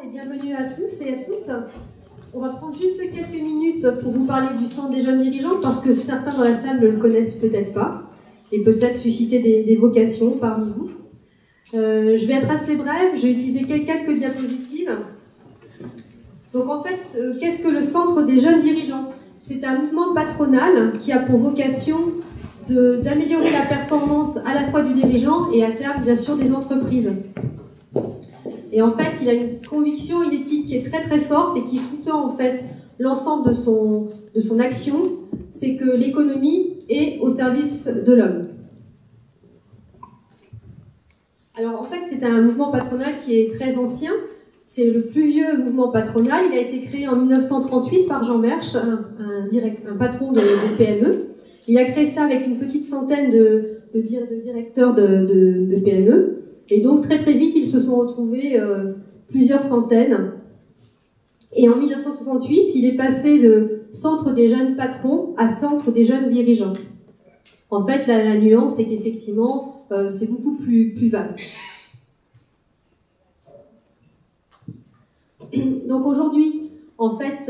et bienvenue à tous et à toutes. On va prendre juste quelques minutes pour vous parler du Centre des jeunes dirigeants parce que certains dans la salle ne le connaissent peut-être pas et peut-être susciter des vocations parmi vous. Je vais être assez brève, je vais utiliser quelques diapositives. Donc en fait, qu'est-ce que le Centre des jeunes dirigeants? C'est un mouvement patronal qui a pour vocation d'améliorer la performance à la fois du dirigeant et à terme, bien sûr, des entreprises. Et en fait, il a une conviction, une éthique qui est très très forte et qui sous-tend en fait l'ensemble de son action, c'est que l'économie est au service de l'homme. Alors en fait, c'est un mouvement patronal qui est très ancien. C'est le plus vieux mouvement patronal. Il a été créé en 1938 par Jean Mersch, un patron de PME. Il a créé ça avec une petite centaine de directeurs de PME. Et donc très très vite, ils se sont retrouvés plusieurs centaines. Et en 1968, il est passé de centre des jeunes patrons à centre des jeunes dirigeants. En fait, la nuance, c'est qu'effectivement, c'est beaucoup plus vaste. Donc aujourd'hui, en fait,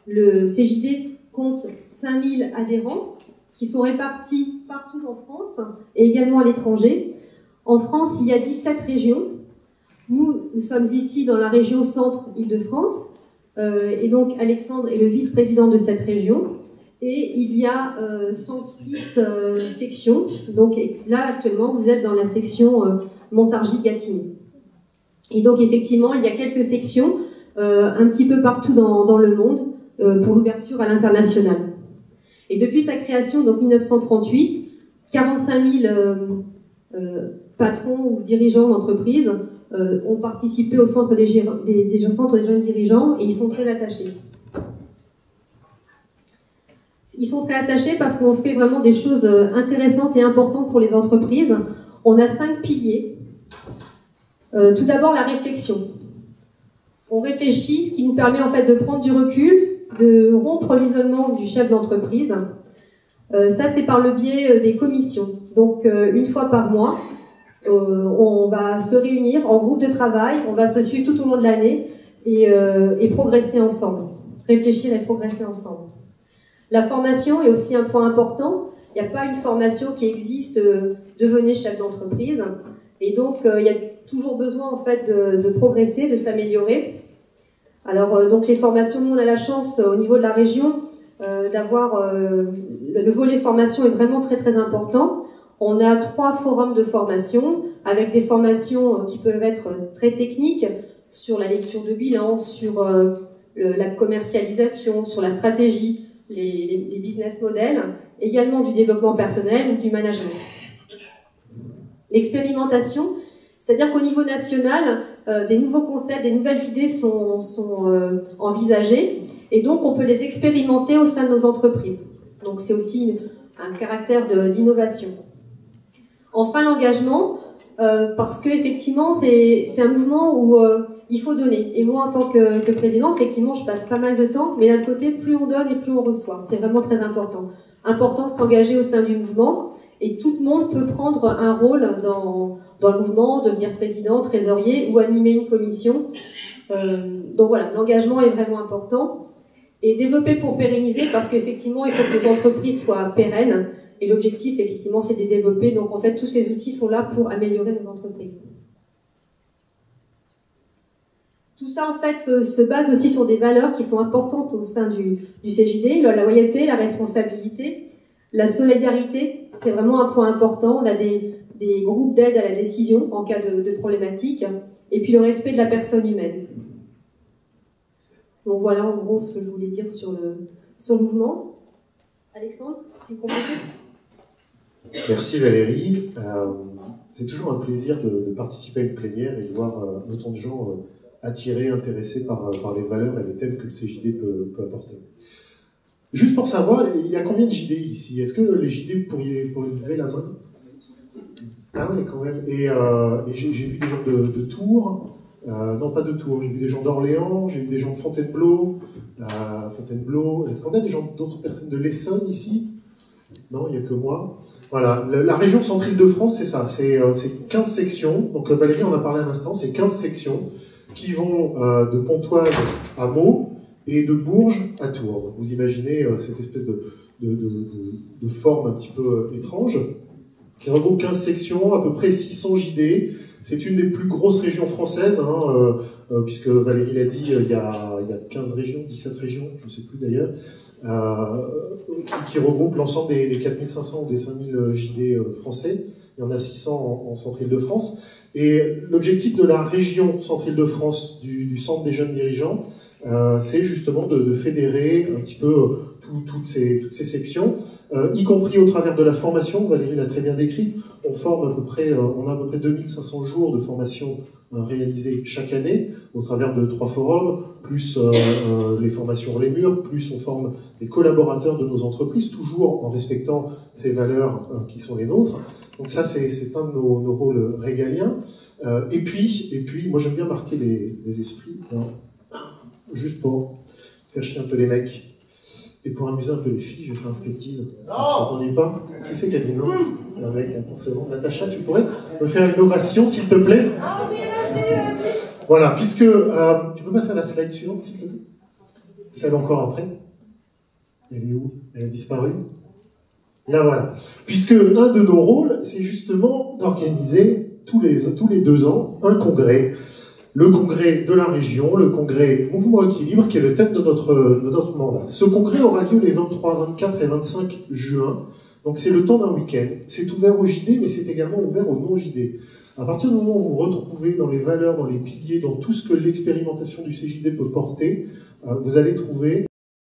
le CJD compte 5000 adhérents qui sont répartis partout en France et également à l'étranger. En France, il y a 17 régions. Nous sommes ici dans la région Centre-Île-de-France. Et donc, Alexandre est le vice-président de cette région. Et il y a 106 sections. Donc là, actuellement, vous êtes dans la section Montargis-Gatineau. Et donc, effectivement, il y a quelques sections un petit peu partout dans le monde pour l'ouverture à l'international. Et depuis sa création, donc 1938, 45 000 patrons ou dirigeants d'entreprise ont participé au centre des centres des jeunes dirigeants et ils sont très attachés. Ils sont très attachés parce qu'on fait vraiment des choses intéressantes et importantes pour les entreprises. On a 5 piliers. Tout d'abord, la réflexion. On réfléchit, ce qui nous permet en fait de prendre du recul, de rompre l'isolement du chef d'entreprise. Ça, c'est par le biais des commissions. Donc, une fois par mois, on va se réunir en groupe de travail, on va se suivre tout au long de l'année et progresser ensemble. Réfléchir et progresser ensemble. La formation est aussi un point important. Il n'y a pas une formation qui existe, devenez chef d'entreprise. Et donc, il y a toujours besoin en fait de progresser, de s'améliorer. Alors, donc les formations, nous on a la chance au niveau de la région d'avoir le volet formation est vraiment très très important. On a 3 forums de formation avec des formations qui peuvent être très techniques sur la lecture de bilan, sur la commercialisation, sur la stratégie, les business models, également du développement personnel ou du management. L'expérimentation, c'est-à-dire qu'au niveau national, des nouveaux concepts, des nouvelles idées sont envisagées et donc on peut les expérimenter au sein de nos entreprises. Donc c'est aussi un caractère d'innovation. Enfin, l'engagement, parce que effectivement c'est un mouvement où il faut donner. Et moi, en tant que présidente, effectivement, je passe pas mal de temps, mais d'un côté, plus on donne et plus on reçoit. C'est vraiment très important. Important de s'engager au sein du mouvement. Et tout le monde peut prendre un rôle dans le mouvement, devenir président, trésorier ou animer une commission. Donc voilà, l'engagement est vraiment important. Et développer pour pérenniser, parce qu'effectivement, il faut que les entreprises soient pérennes. Et l'objectif, effectivement, c'est de les développer. Donc en fait, tous ces outils sont là pour améliorer nos entreprises. Tout ça, en fait, se base aussi sur des valeurs qui sont importantes au sein du CJD. La loyauté, la responsabilité, la solidarité, c'est vraiment un point important. On a des groupes d'aide à la décision en cas de problématique. Et puis le respect de la personne humaine. Donc voilà en gros ce que je voulais dire sur le mouvement. Alexandre, tu comprends? Merci Valérie. C'est toujours un plaisir de participer à une plénière et de voir autant de gens attirés, intéressés par les valeurs et les thèmes que le CJD peut apporter. Juste pour savoir, il y a combien de JD ici? Est-ce que les JD pourriez lever la main? Ah oui, quand même. Et j'ai vu des gens de Tours, non pas de Tours, j'ai vu des gens d'Orléans, j'ai vu des gens de Fontainebleau. Est-ce qu'on a d'autres personnes de l'Essonne ici? Non, il n'y a que moi. Voilà, la région Centre-Île-de-France, c'est ça, c'est 15 sections. Donc Valérie en a parlé un instant, c'est 15 sections. qui vont de Pontoise à Meaux et de Bourges à Tours. Donc vous imaginez cette espèce de forme un petit peu étrange, qui regroupe 15 sections, à peu près 600 JD. C'est une des plus grosses régions françaises, puisque Valérie l'a dit, il y a 15 régions, 17 régions, je ne sais plus d'ailleurs, qui regroupent l'ensemble des 4500 ou des 5000 JD français. Il y en a 600 en Centre-Île-de-France. Et l'objectif de la région Centre-Île-de-France, du Centre des jeunes dirigeants, c'est justement de fédérer un petit peu toutes ces sections, y compris au travers de la formation. Valérie l'a très bien décrit. On a à peu près 2500 jours de formation réalisés chaque année au travers de 3 forums, plus les formations hors les murs, plus on forme des collaborateurs de nos entreprises, toujours en respectant ces valeurs qui sont les nôtres. Donc ça, c'est un de nos rôles régaliens. Et puis, moi j'aime bien marquer les esprits, juste pour faire chier un peu les mecs. Et pour amuser un peu les filles, je vais faire un striptease. Ça ne s'entendit pas? Qui c'est qui a dit non? C'est un mec, forcément. Natacha, tu pourrais me faire une ovation, s'il te plaît? Voilà, puisque... tu peux passer à la slide suivante, s'il te plaît? Celle encore après. Elle est où? Elle a disparu? Là, voilà. Puisque un de nos rôles, c'est justement d'organiser tous les 2 ans un congrès. Le congrès de la région, le congrès Mouvement Équilibre, qui est le thème de notre mandat. Ce congrès aura lieu les 23, 24 et 25 juin. Donc c'est le temps d'un week-end. C'est ouvert aux JD, mais c'est également ouvert aux non-JD. À partir du moment où vous vous retrouvez dans les valeurs, dans les piliers, dans tout ce que l'expérimentation du CJD peut porter, vous allez trouver